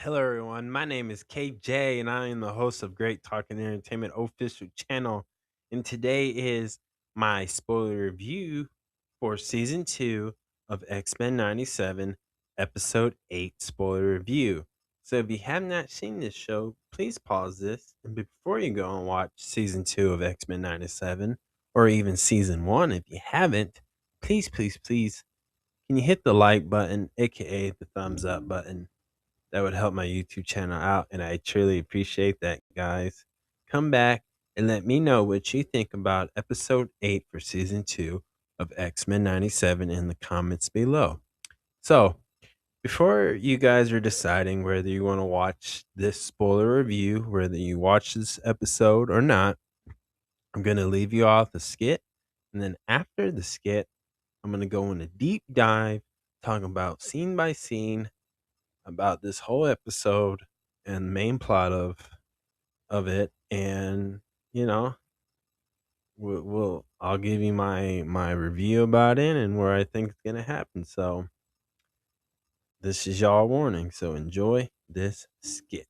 Hello, everyone. My name is KJ, and I am the host of Great Talk and Entertainment official channel. And today is my spoiler review for season 2 of X-Men 97, episode 8 spoiler review. So if you have not seen this show, please pause this. And before you go and watch season 2 of X-Men 97, or even season 1 if you haven't, please, can you hit the like button, aka the thumbs up button? That would help my YouTube channel out, and I truly appreciate that, guys. Come back and let me know what you think about episode 8 for season 2 of X-Men 97 in the comments below. So, before you guys are deciding whether you want to watch this spoiler review, whether you watch this episode or not, I'm going to leave you off the skit. And then after the skit, I'm going to go in a deep dive, talking about scene by scene about this whole episode and main plot of it, and you know I'll give you my review about it and where I think it's gonna happen. So this is y'all warning. So enjoy this skit.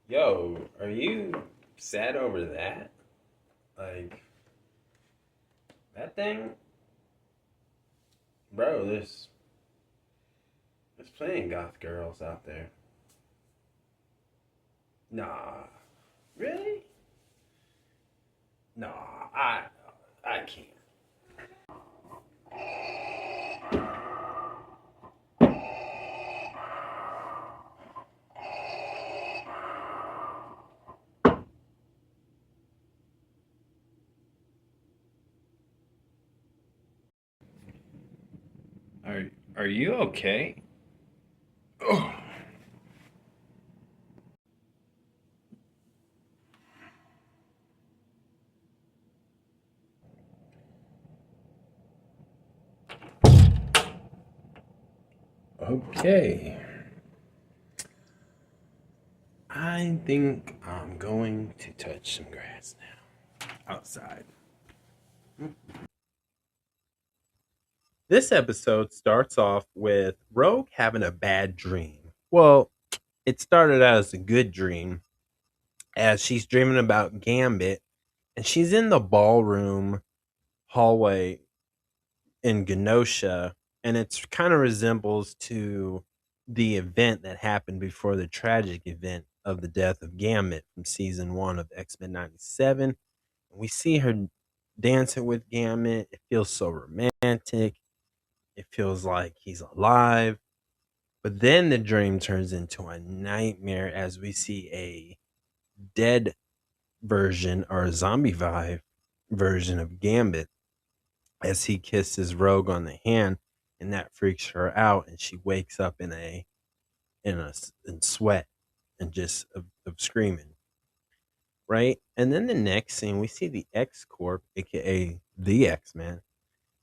Yo, are you sad over that? Like that thing, bro? There's plenty of goth girls out there. Nah, really? Nah, I can't. Are you okay? Oh. Okay. I think I'm going to touch some grass now outside. This episode starts off with Rogue having a bad dream. Well, it started out as a good dream as she's dreaming about Gambit and she's in the ballroom hallway in Genosha, and it kind of resembles to the event that happened before the tragic event of the death of Gambit from season 1 of X-Men 97. We see her dancing with Gambit. It feels so romantic. It feels like he's alive. But then the dream turns into a nightmare as we see a dead version or a zombie vibe version of Gambit as he kisses Rogue on the hand, and that freaks her out, and she wakes up in sweat and just of screaming, right? And then the next scene, we see the X Corp, aka the X Men.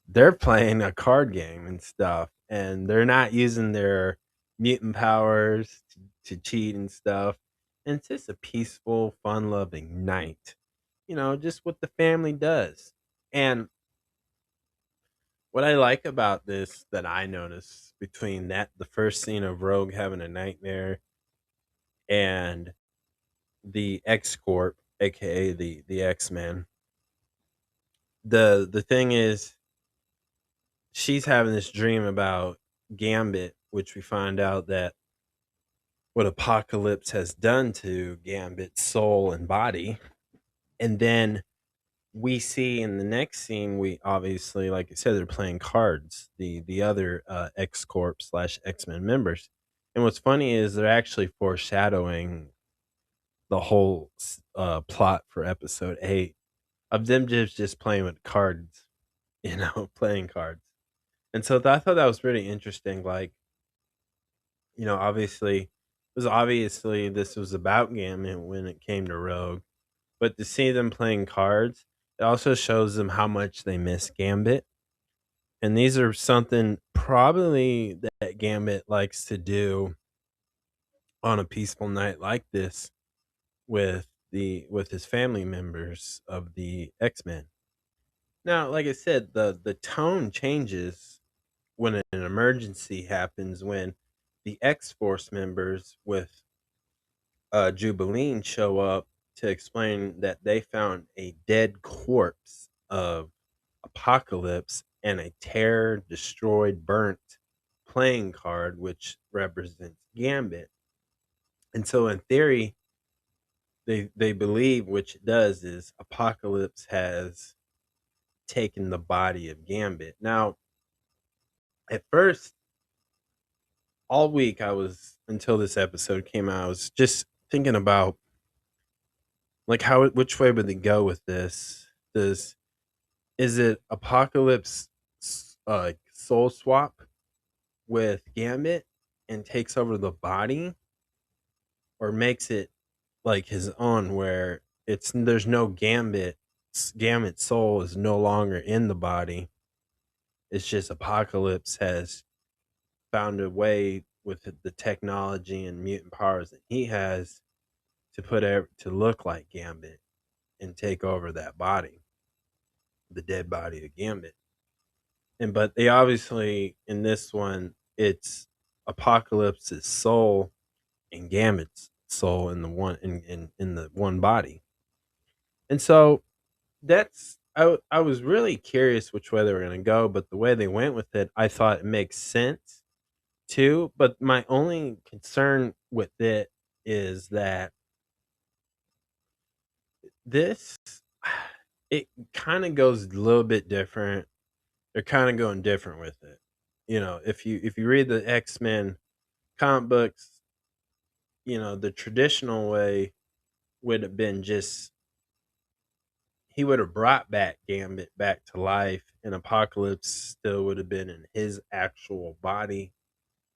They're playing a card game and stuff, and they're not using their mutant powers to cheat and stuff. And it's just a peaceful, fun loving night. Just what the family does. And what I like about this that I notice between that the first scene of Rogue having a nightmare and the X Corp, aka the X Men, the thing is she's having this dream about Gambit, which we find out that what Apocalypse has done to Gambit's soul and body. And then we see in the next scene, we obviously, like I said, they're playing cards, the other X Corp slash X Men members. And what's funny is they're actually foreshadowing the whole plot for episode 8 of them just playing with cards, playing cards. And so I thought that was really interesting. Like, obviously, it was obviously this was about Gambit when it came to Rogue, but to see them playing cards, it also shows them how much they miss Gambit. And these are something probably that Gambit likes to do on a peaceful night like this with his family members of the X-Men. Now, like I said, the tone changes when an emergency happens, when the X-Force members with Jubilee show up to explain that they found a dead corpse of Apocalypse and a tear destroyed burnt playing card which represents Gambit. And so in theory, they believe, which it does, is Apocalypse has taken the body of Gambit. Now, at first, all week I was, until this episode came out, I was just thinking about like which way would they go with this? Does Is it Apocalypse soul swap with Gambit and takes over the body, or makes it like his own where there's no Gambit soul is no longer in the body. It's just Apocalypse has found a way with the technology and mutant powers that he has to to look like Gambit and take over that body, the dead body of Gambit. And but they obviously, in this one, it's Apocalypse's soul and Gambit's soul in the one in the one body. And so I was really curious which way they were going to go, but the way they went with it, I thought it makes sense too. But my only concern with it is that this it kind of goes a little bit different. They're kind of going different with it. If you read the X-Men comic books, the traditional way would have been just he would have brought back Gambit back to life, and Apocalypse still would have been in his actual body,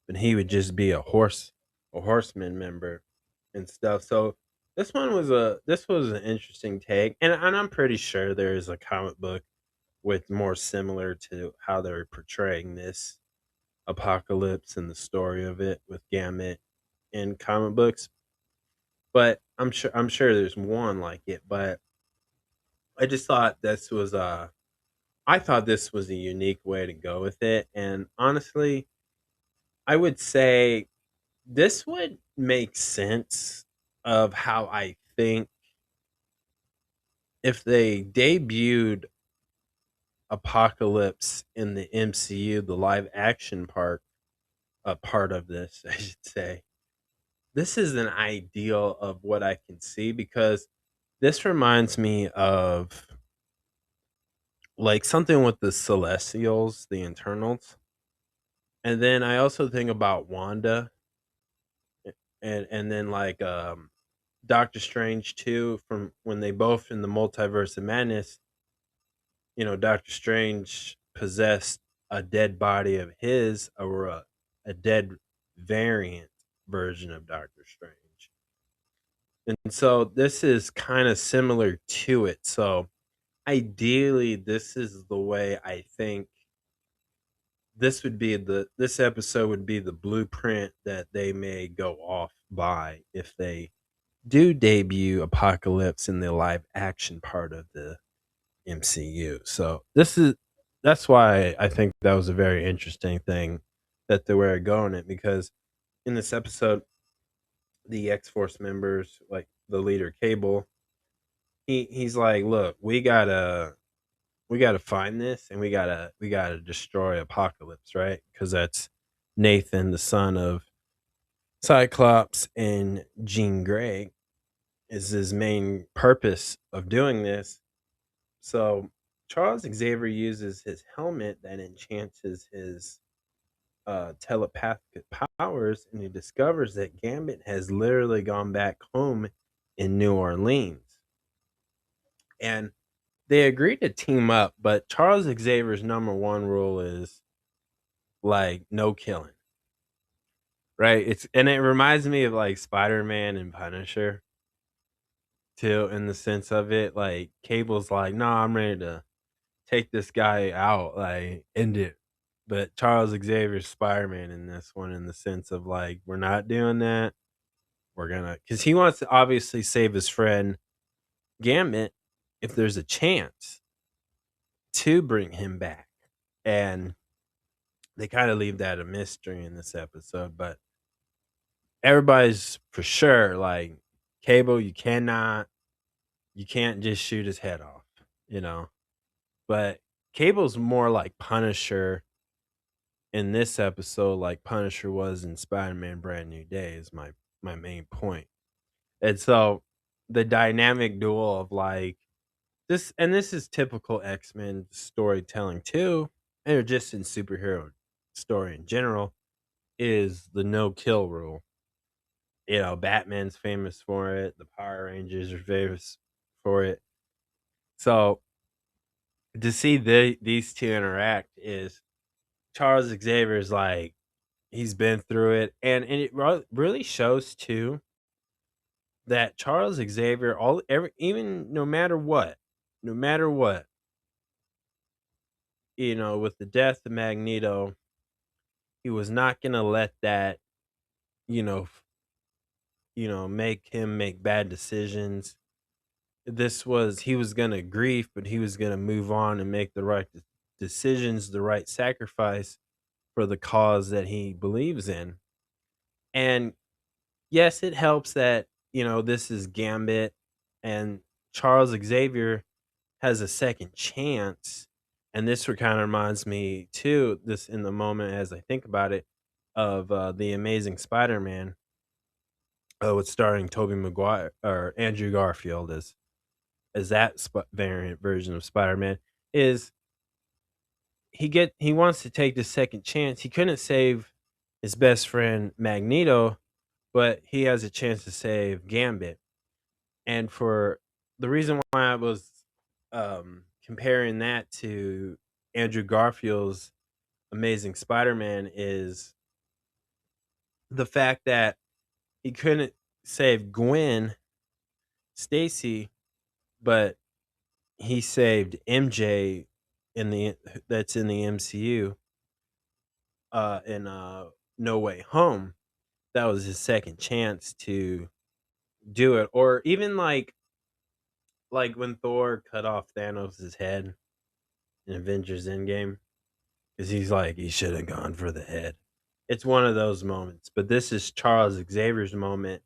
but he would just be a horseman member and stuff. So this was an interesting take, and I'm pretty sure there is a comic book with more similar to how they're portraying this Apocalypse and the story of it with Gambit in comic books. But I'm sure there's one like it. But I just thought I thought this was a unique way to go with it. And honestly, I would say this would make sense of how I think if they debuted Apocalypse in the MCU, the live action part, a part of this, I should say. This is an ideal of what I can see because this reminds me of like something with the Celestials, the Internals. And then I also think about Wanda and then like Doctor Strange too, from when they both in the multiverse of madness, Doctor Strange possessed a dead body of his, or a dead variant version of Doctor Strange. And so this is kind of similar to it. So ideally, this is the way I think this episode would be the blueprint that they may go off by if they do debut Apocalypse in the live action part of the MCU. So that's why I think that was a very interesting thing that they were going it, because in this episode, the X Force members, like the leader Cable, he's like, look, we gotta find this, and we gotta destroy Apocalypse, right? Because that's Nathan, the son of Cyclops and Jean Grey, is his main purpose of doing this. So Charles Xavier uses his helmet that enchants his telepathic powers, and he discovers that Gambit has literally gone back home in New Orleans. And they agree to team up, but Charles Xavier's number one rule is like no killing. Right? It reminds me of like Spider-Man and Punisher too, in the sense of it. Like Cable's like, no, I'm ready to take this guy out, like end it. But Charles Xavier's Spider-Man in this one, in the sense of like, we're not doing that. We're gonna, because he wants to obviously save his friend Gambit if there's a chance to bring him back. And they kind of leave that a mystery in this episode, but everybody's for sure like, Cable, you can't just shoot his head off, you know. But Cable's more like Punisher in this episode, like Punisher was in Spider-Man Brand New Day, is my main point. And so the dynamic duel of like this, and this is typical X-Men storytelling too, or just in superhero story in general, is the no kill rule. You know, Batman's famous for it, the Power Rangers are famous for it. So to see these two interact is Charles Xavier's like, he's been through it, and it really shows too that Charles Xavier, even no matter what, you know, with the death of Magneto, he was not gonna let that, you know, make him make bad decisions. This was He was gonna grieve, but he was gonna move on and make the right decisions, the right sacrifice for the cause that he believes in. And yes, it helps that, this is Gambit and Charles Xavier has a second chance. And this kind of reminds me too, this in the moment as I think about it, of the Amazing Spider-Man, with starring Tobey Maguire or Andrew Garfield as that variant version of Spider-Man. Is he wants to take the second chance. He couldn't save his best friend Magneto, but he has a chance to save Gambit. And for the reason why I was comparing that to Andrew Garfield's Amazing Spider-Man is the fact that he couldn't save Gwen Stacy, but he saved MJ in the that's in the MCU in No Way Home. That was his second chance to do it. Or even like when Thor cut off Thanos' head in Avengers Endgame, because he's like, he should have gone for the head. It's one of those moments. But this is Charles Xavier's moment,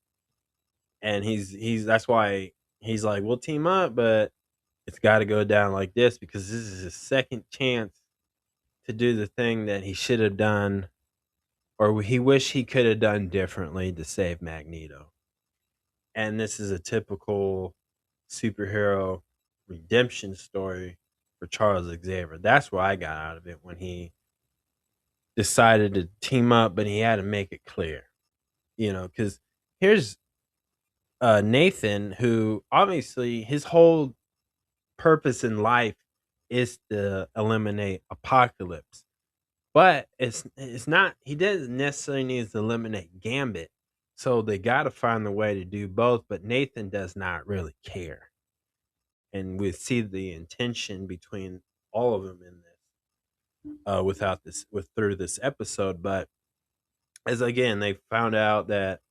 and he's that's why he's like, we'll team up, but it's got to go down like this, because this is his second chance to do the thing that he should have done, or he wish he could have done differently to save Magneto. And this is a typical superhero redemption story for Charles Xavier. That's what I got out of it when he decided to team up, but he had to make it clear, because here's Nathan, who obviously his whole purpose in life is to eliminate apocalypse. But it's not he doesn't necessarily need to eliminate Gambit. So they gotta find the way to do both, but Nathan does not really care. And we see the intention between all of them in this, without this with through this episode. But as again, they found out that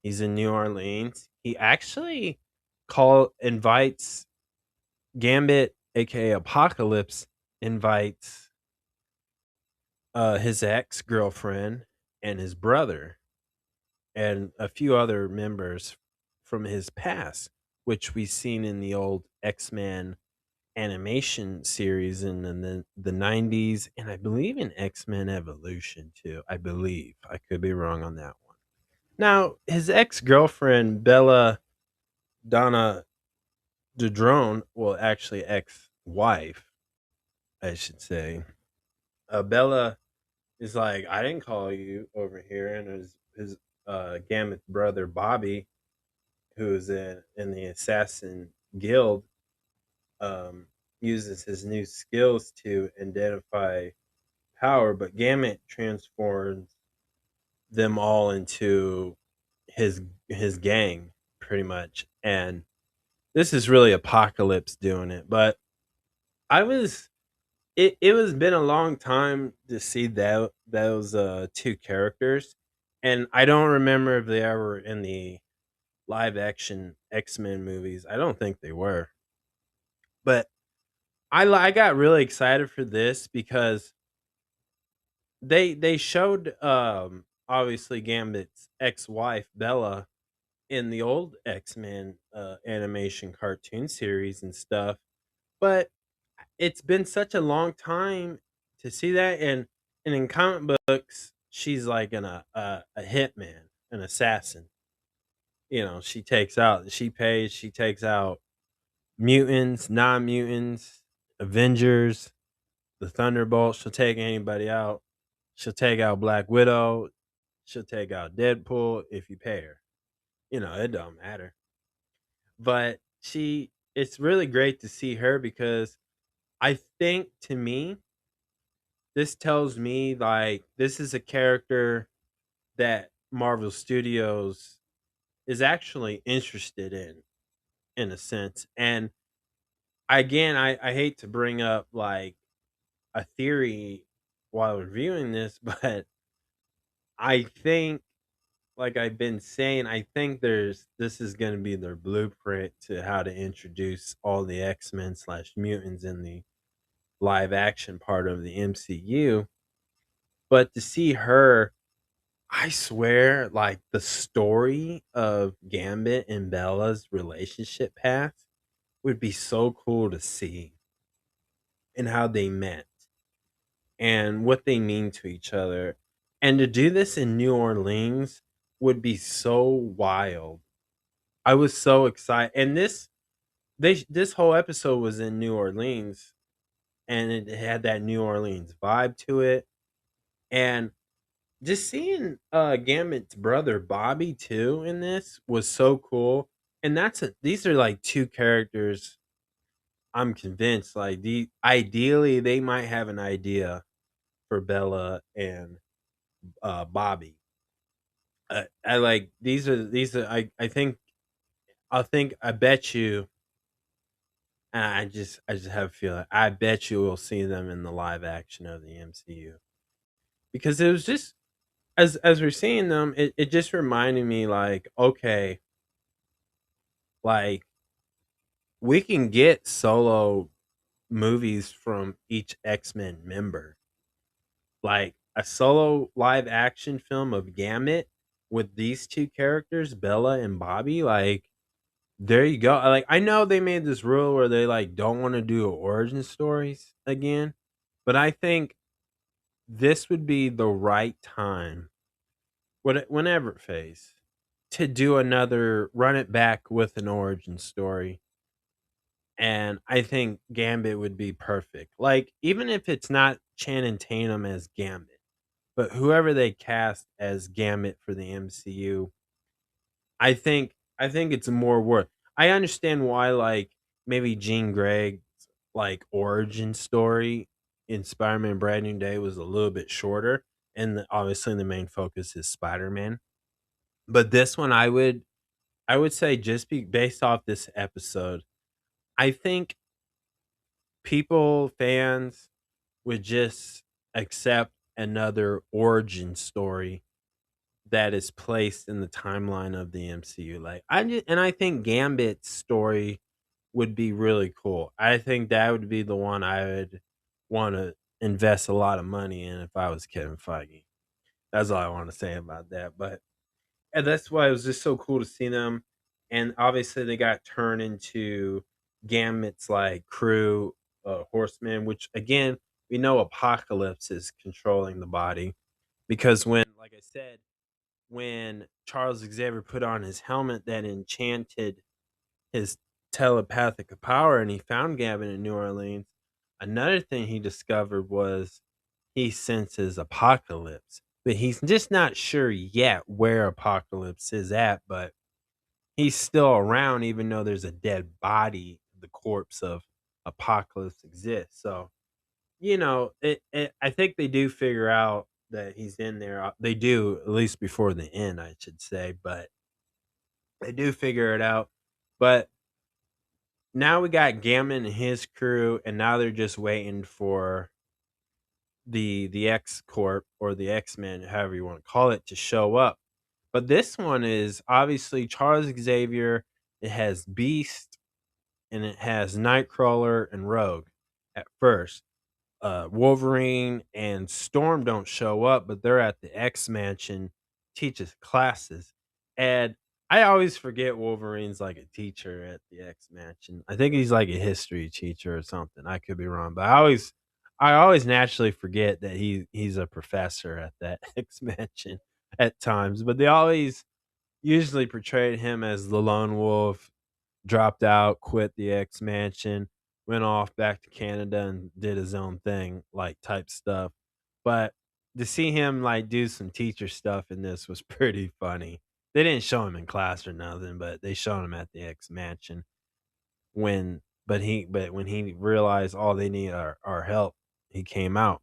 he's in New Orleans. He actually call invites Gambit, aka Apocalypse, invites his ex girlfriend and his brother and a few other members from his past, which we've seen in the old X-Men animation series in the 90s, and I believe in X-Men Evolution too. I believe. I could be wrong on that one. Now, his ex-girlfriend, Bella Donna Dadrone, well, actually ex-wife, I should say. Bella He's like, I didn't call you over here, and his Gambit's brother Bobby, who's in the assassin guild, um, uses his new skills to identify power, but Gambit transforms them all into his his gang pretty much. And this is really Apocalypse doing it. But I was it was been a long time to see that those two characters. And I don't remember if they ever were in the live action X-Men movies. I don't think they were. But I got really excited for this because they showed obviously Gambit's ex-wife Bella in the old X-Men animation cartoon series and stuff. But it's been such a long time to see that, and in comic books she's like a hitman, an assassin. You know, she takes out mutants, non-mutants, Avengers, the Thunderbolts. She'll take anybody out. She'll take out Black Widow. She'll take out Deadpool if you pay her. You know, it don't matter. But it's really great to see her because I think to me, this tells me like this is a character that Marvel Studios is actually interested in a sense. And again, I hate to bring up like a theory while reviewing this, but I think, like I've been saying, I think this is going to be their blueprint to how to introduce all the X-Men slash mutants in the live action part of the MCU. But to see her, I swear, like the story of Gambit and Bella's relationship path would be so cool to see, and how they met and what they mean to each other. And to do this in New Orleans would be so wild. I was so excited. And this whole episode was in New Orleans, and it had that New Orleans vibe to it. And just seeing Gambit's brother Bobby too in this was so cool. And these are like two characters I'm convinced like ideally they might have an idea for Bella and Bobby. I like these are I bet you I just have a feeling I bet you will see them in the live action of the MCU, because it was just as we're seeing them, it just reminded me like, okay, like we can get solo movies from each X-Men member. Like a solo live action film of Gambit with these two characters, Bella and Bobby, like there you go. Like I know they made this rule where they like don't want to do origin stories again, but I think this would be the right time, whenever it phase, to do another run it back with an origin story. And I think Gambit would be perfect. Like even if it's not Channing Tatum as Gambit, but whoever they cast as Gambit for the MCU, I think it's more worth. I understand why like maybe Jean Grey's like origin story in Spider-Man Brand New Day was a little bit shorter, and obviously the main focus is Spider-Man. But this one I would say just be based off this episode, I think fans would just accept another origin story that is placed in the timeline of the MCU. Like I think Gambit's story would be really cool. I think that would be the one I would want to invest a lot of money in if I was Kevin Feige. That's all I want to say about that. But and that's why it was just so cool to see them. And obviously they got turned into Gambit's like crew, horsemen, which again we know Apocalypse is controlling the body, because when, like I said, when Charles Xavier put on his helmet that enchanted his telepathic power and he found Gavin in New Orleans, another thing he discovered was he senses Apocalypse, but he's just not sure yet where Apocalypse is at, but he's still around even though there's a dead body, the corpse of Apocalypse exists. So, I think they do figure out that he's in there. They do, at least before the end, I should say, but they do figure it out. But now we got Gammon and his crew, and now they're just waiting for the X Corp or the X-Men, however you want to call it, to show up. But this one is obviously Charles Xavier. It has Beast and it has Nightcrawler and Rogue at first. Wolverine and Storm don't show up, but they're at the X Mansion teaches classes. And I always forget Wolverine's like a teacher at the X Mansion. I think he's like a history teacher or something. I could be wrong, but I always naturally forget that he's a professor at that X Mansion at times. But they always usually portrayed him as the lone wolf, dropped out, quit the X Mansion, went off back to Canada and did his own thing, like type stuff. But to see him like do some teacher stuff in this was pretty funny. They didn't show him in class or nothing, but they showed him at the X Mansion but when he realized all they need our help, he came out.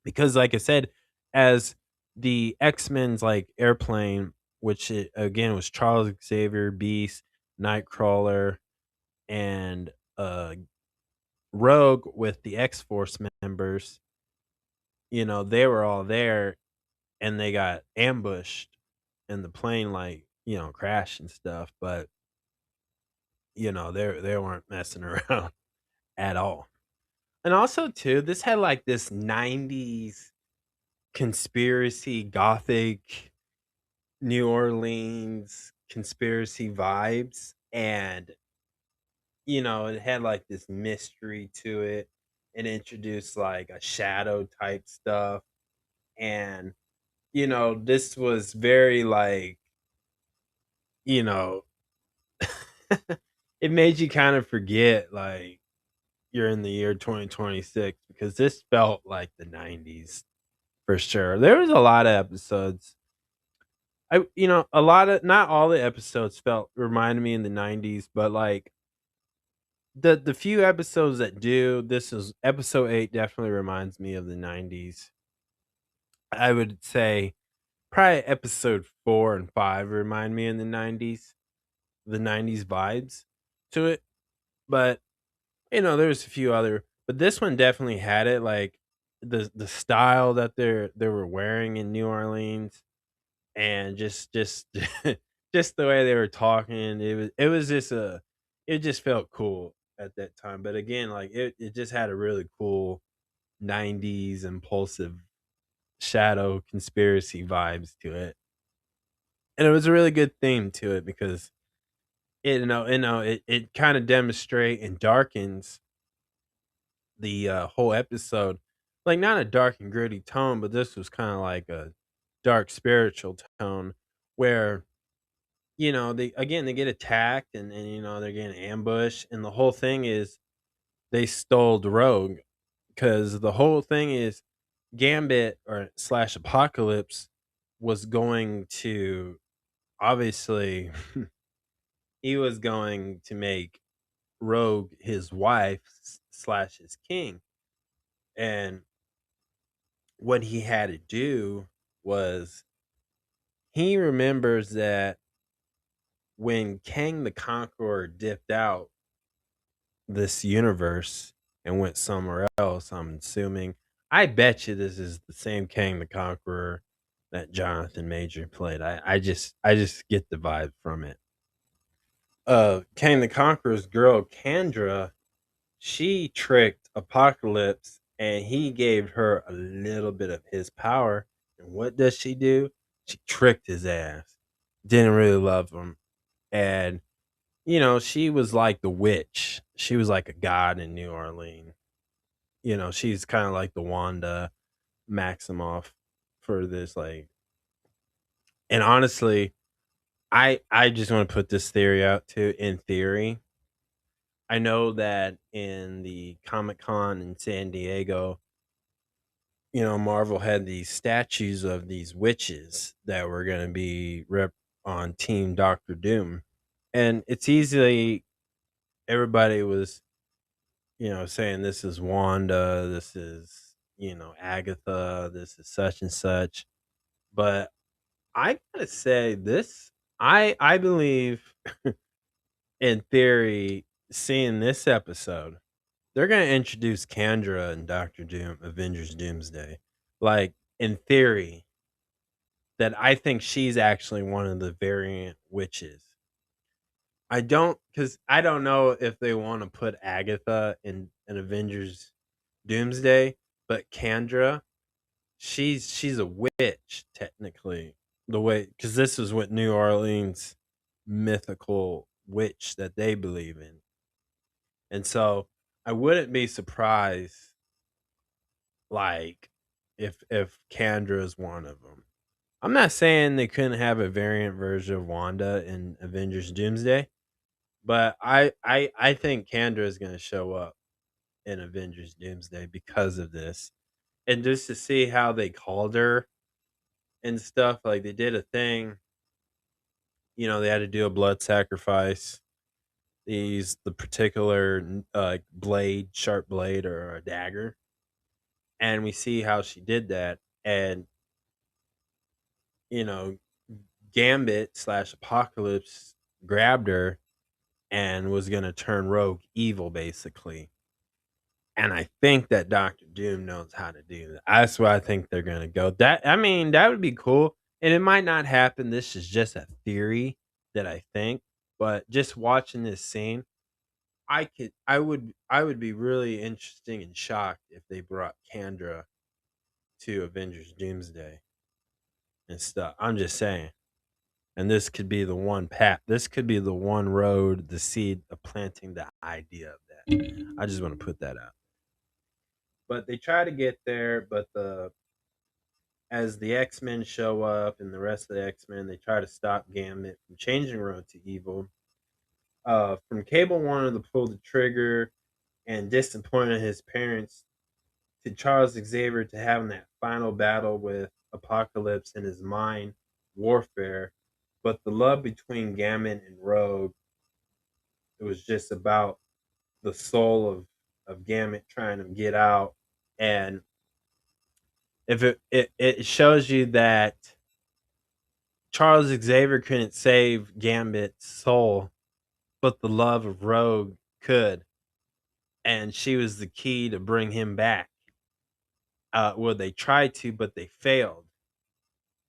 Because like I said, as the X-Men's like airplane, which again was Charles Xavier, Beast, Nightcrawler, and Rogue with the X Force members, they were all there and they got ambushed and the plane like, crashed and stuff, but they weren't messing around at all. And also too, this had like this 90s conspiracy gothic New Orleans conspiracy vibes, and it had like this mystery to it. It introduced like a shadow type stuff, and this was very like, you know, it made you kind of forget like you're in the year 2026 because this felt like the 90s for sure. There was a lot of episodes. A lot of not all the episodes felt reminded me in the 90s, but like the few episodes that do, this is episode 8 definitely reminds me of the 90s. I would say probably episode 4 and 5 remind me in the 90s vibes to it. But there's a few other, but this one definitely had it like the style that they were wearing in New Orleans and just just the way they were talking. It was just it just felt cool at that time. But again, like it just had a really cool 90s impulsive shadow conspiracy vibes to it. And it was a really good theme to it because it kind of demonstrate and darkens the whole episode. Like not a dark and gritty tone, but this was kind of like a dark spiritual tone where they get attacked and they're getting ambushed, and the whole thing is they stole the Rogue because the whole thing is Gambit or slash Apocalypse was going to obviously he was going to make Rogue his wife slash his king, and what he had to do was he remembers that when Kang the Conqueror dipped out this universe and went somewhere else, I'm assuming. I bet you this is the same Kang the Conqueror that Jonathan Major played. I just get the vibe from it. Kang the Conqueror's girl Kendra, she tricked Apocalypse and he gave her a little bit of his power. And what does she do? She tricked his ass. Didn't really love him. And she was like the witch. She was like a god in New Orleans. She's kind of like the Wanda Maximoff for this, like, and honestly, I just want to put this theory out too. In theory, I know that in the Comic Con in San Diego, Marvel had these statues of these witches that were going to be rep on Team Doctor Doom. And it's easily, everybody was, saying this is Wanda, this is, Agatha, this is such and such. But I gotta say, I believe in theory, seeing this episode, they're gonna introduce Kandra and Doctor Doom, Avengers Doomsday. Like, in theory, that I think she's actually one of the variant witches. Because I don't know if they want to put Agatha in an Avengers Doomsday, but Kandra, she's a witch technically. The way, because this is what New Orleans mythical witch that they believe in, and so I wouldn't be surprised, like, if Kandra is one of them. I'm not saying they couldn't have a variant version of Wanda in Avengers Doomsday, but I think Kandra is going to show up in Avengers Doomsday because of this, and just to see how they called her and stuff. Like, they did a thing, they had to do a blood sacrifice. They used the particular blade, sharp blade, or a dagger, and we see how she did that. And you know, Gambit slash Apocalypse grabbed her and was gonna turn Rogue evil, basically. And I think that Doctor Doom knows how to do that. That's why I think they're gonna go. That would be cool. And it might not happen. This is just a theory that I think. But just watching this scene, I would be really interesting and shocked if they brought Kandra to Avengers Doomsday and stuff. I'm just saying. And this could be the one path. This could be the one road, the seed of planting the idea of that. I just want to put that out. But they try to get there, but the as the X-Men show up and the rest of the X-Men, they try to stop Gambit from changing Road to evil. From Cable wanting to pull the trigger and disappointing his parents, to Charles Xavier to having that final battle with Apocalypse in his mind warfare. But the love between Gambit and Rogue, it was just about the soul of Gambit trying to get out. And if it shows you that Charles Xavier couldn't save Gambit's soul, but the love of Rogue could, and she was the key to bring him back. Well, they tried to, but they failed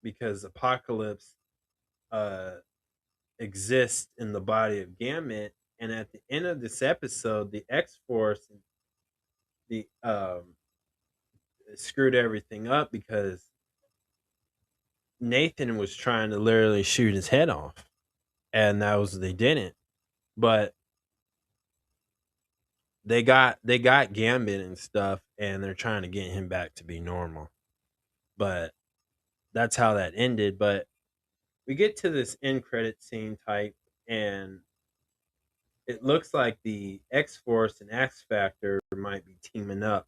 because Apocalypse uh, exists in the body of Gambit. And at the end of this episode, the X Force, the screwed everything up because Nathan was trying to literally shoot his head off, and they didn't. But they got Gambit and stuff, and they're trying to get him back to be normal. But that's how that ended. But we get to this end credit scene type, and it looks like the X Force and X Factor might be teaming up,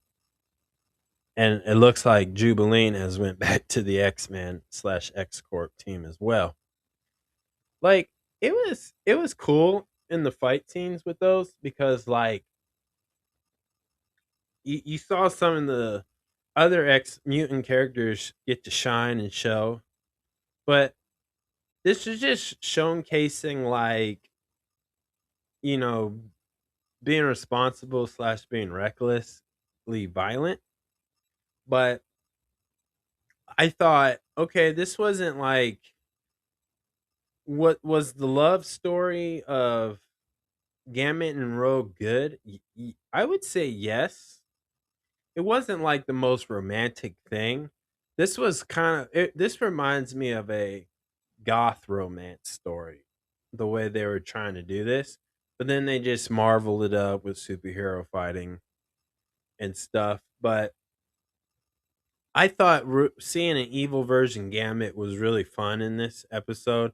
and it looks like Jubilee has went back to the X-Men slash X Corp team as well. Like, it was cool in the fight scenes with those because, like, you saw some of the other X mutant characters get to shine and show, but this is just showcasing, like, you know being responsible slash being recklessly violent. But I thought, okay, this wasn't like, what was the love story of Gambit and Rogue good? I would say yes. It wasn't like the most romantic thing. This was this reminds me of a goth romance story, the way they were trying to do this. But then they just marveled it up with superhero fighting and stuff. But I thought seeing an evil version Gambit was really fun in this episode,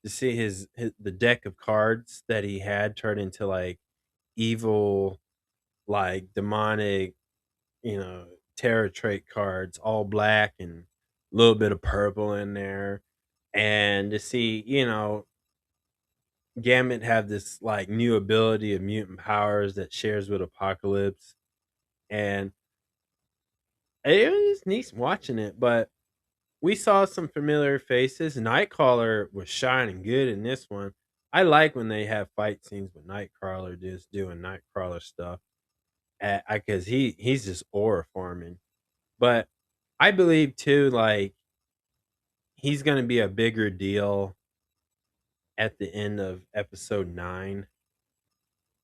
to see his the deck of cards that he had turn into, like, evil, like, demonic, you know terror trait cards, all black and a little bit of purple in there. And to see, Gambit have this like new ability of mutant powers that shares with Apocalypse. And it was neat watching it, but we saw some familiar faces. Nightcrawler was shining good in this one. I like when they have fight scenes with Nightcrawler just doing Nightcrawler stuff, because he's just aura forming. But I believe too, like he's gonna be a bigger deal at the end of episode 9.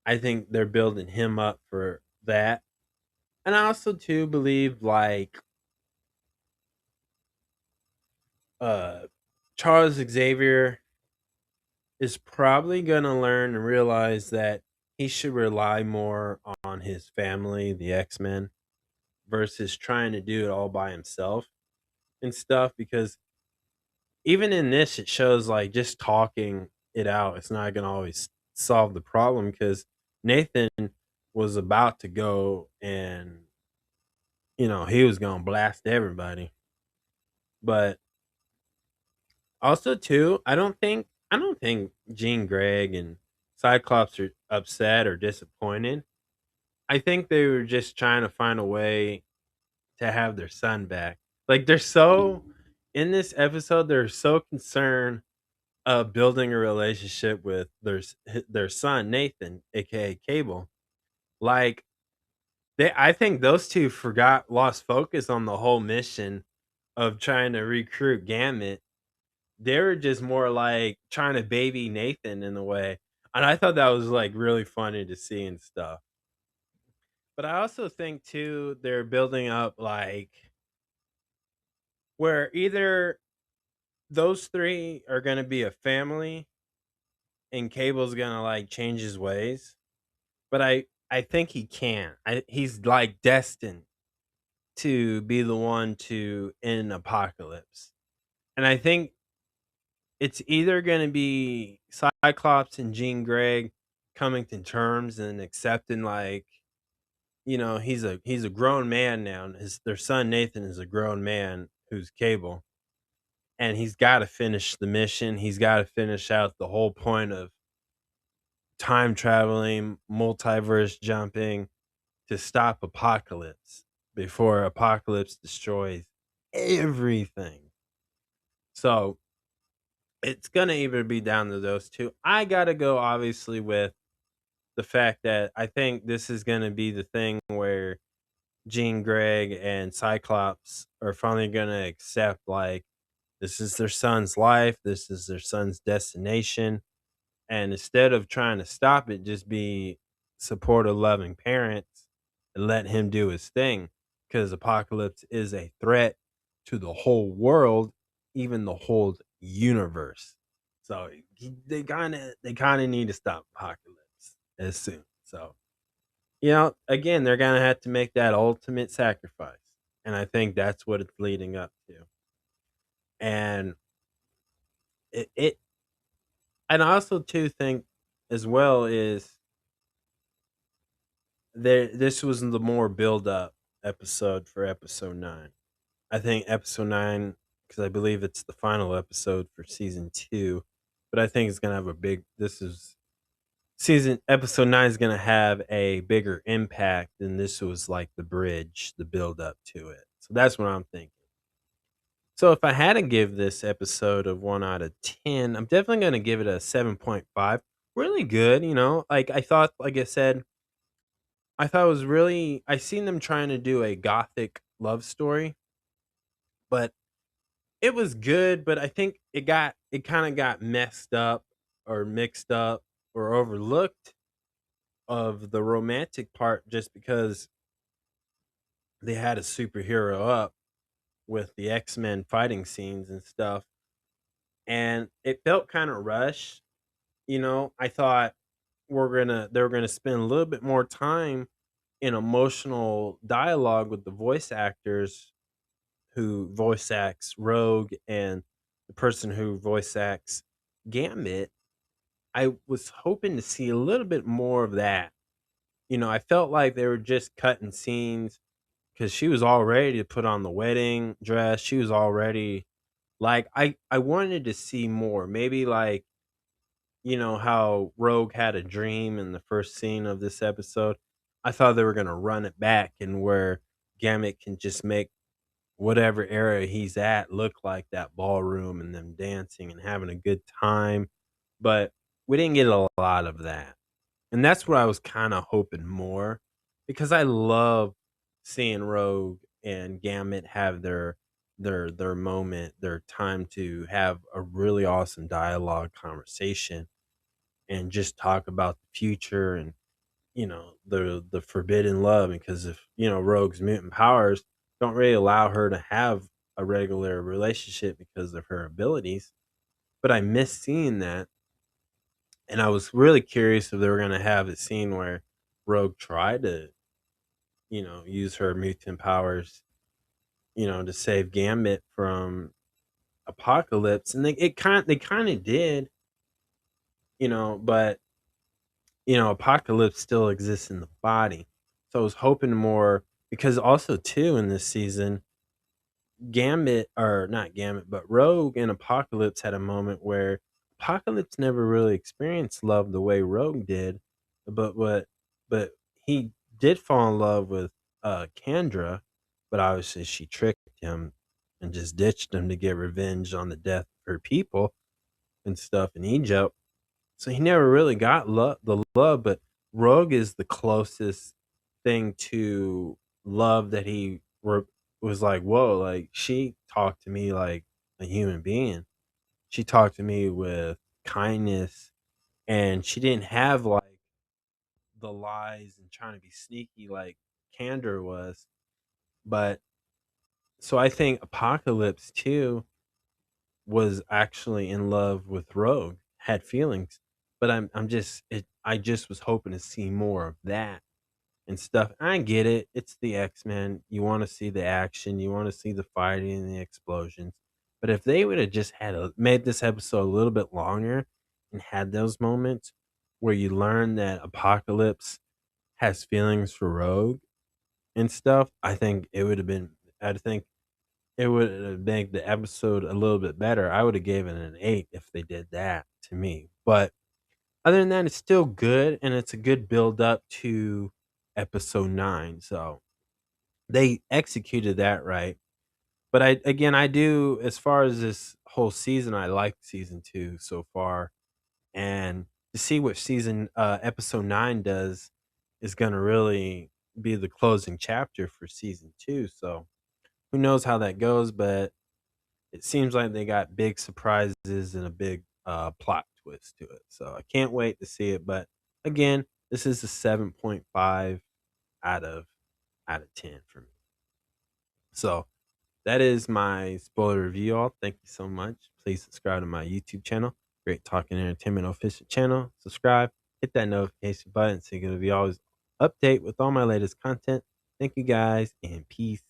I think they're building him up for that. And I also too believe like uh Charles Xavier is probably gonna learn and realize that he should rely more on his family, the X-Men, versus trying to do it all by himself and stuff, because even in this it shows like just talking it out, it's not gonna always solve the problem, because Nathan was about to go and he was gonna blast everybody. But also too, I don't think Jean Greg and Cyclops are upset or disappointed. I think they were just trying to find a way to have their son back. Like they're so in this episode, they're so concerned of building a relationship with their son Nathan, aka Cable. Like I think those two lost focus on the whole mission of trying to recruit Gambit. They were just more like trying to baby Nathan in a way. And I thought that was like really funny to see and stuff. But I also think too they're building up like where either those three are gonna be a family and Cable's gonna like change his ways. But I think he can. He's like destined to be the one to end Apocalypse. And I think it's either going to be Cyclops and Jean Grey coming to terms and accepting like he's a grown man now. And their son Nathan is a grown man who's Cable, and he's got to finish the mission. He's got to finish out the whole point of time traveling, multiverse jumping to stop Apocalypse before Apocalypse destroys everything. So it's gonna either be down to those two. I gotta go obviously with the fact that I think this is gonna be the thing where Jean Greg and Cyclops are finally gonna accept like this is their son's life, this is their son's destination. And instead of trying to stop it, just be supportive, loving parents and let him do his thing. Because Apocalypse is a threat to the whole world, even the whole universe. So they kind of need to stop Apocalypse as soon. So again, they're gonna have to make that ultimate sacrifice, and I think that's what it's leading up to. And it and I also too think as well is this was the more build up episode for episode 9. I think episode 9, because I believe it's the final episode for season 2, but I think it's gonna have a big. This is season episode 9 is gonna have a bigger impact, than this was like the bridge, the build up to it. So that's what I'm thinking. So if I had to give this episode of 1 out of 10, I'm definitely gonna give it a 7.5. Really good, Like I thought, like I said, I thought it was really. I seen them trying to do a gothic love story, but it was good. But I think it kind of got messed up or mixed up or overlooked of the romantic part, just because they had a superhero up with the X-Men fighting scenes and stuff, and it felt kind of rushed. I thought they were gonna spend a little bit more time in emotional dialogue with the voice actors who voice acts Rogue and the person who voice acts Gambit. I was hoping to see a little bit more of that. I felt like they were just cutting scenes because she was all ready to put on the wedding dress. She was already like I wanted to see more. Maybe like, how Rogue had a dream in the first scene of this episode. I thought they were gonna run it back and where Gambit can just make whatever era he's at look like that ballroom and them dancing and having a good time. But we didn't get a lot of that. And that's what I was kind of hoping more because I love seeing Rogue and Gambit have their moment, their time to have a really awesome dialogue conversation and just talk about the future and the forbidden love because if Rogue's mutant powers don't really allow her to have a regular relationship because of her abilities, but I miss seeing that, and I was really curious if they were going to have a scene where Rogue tried to use her mutant powers to save Gambit from Apocalypse, and they kind of did, but Apocalypse still exists in the body. So I was hoping more because also too in this season, Gambit or not Gambit, but Rogue and Apocalypse had a moment where Apocalypse never really experienced love the way Rogue did, but but he did fall in love with Kendra, but obviously she tricked him and just ditched him to get revenge on the death of her people and stuff in Egypt. So he never really got the love, but Rogue is the closest thing to love that was like, whoa, like she talked to me like a human being. She talked to me with kindness, and she didn't have like the lies and trying to be sneaky like Candor was. But so I think Apocalypse too was actually in love with Rogue, had feelings, but I just was hoping to see more of that and stuff. I get it. It's the X-Men. You want to see the action, you want to see the fighting and the explosions. But if they would have just made this episode a little bit longer and had those moments where you learn that Apocalypse has feelings for Rogue and stuff, I think it would have made the episode a little bit better. I would have given it an 8 if they did that to me. But other than that, it's still good and it's a good build up to episode 9. So they executed that right. But I do as far as this whole season, I like season 2 so far. And to see what season episode 9 does is going to really be the closing chapter for season 2. So who knows how that goes, but it seems like they got big surprises and a big plot twist to it. So I can't wait to see it. But again, this is a 7.5 out of 10 for me. So that is my spoiler review, y'all. Thank you so much. Please subscribe to my YouTube channel, Great Talking Entertainment Official Channel. Subscribe, hit that notification button so you're going to be always update with all my latest content. Thank you guys and peace.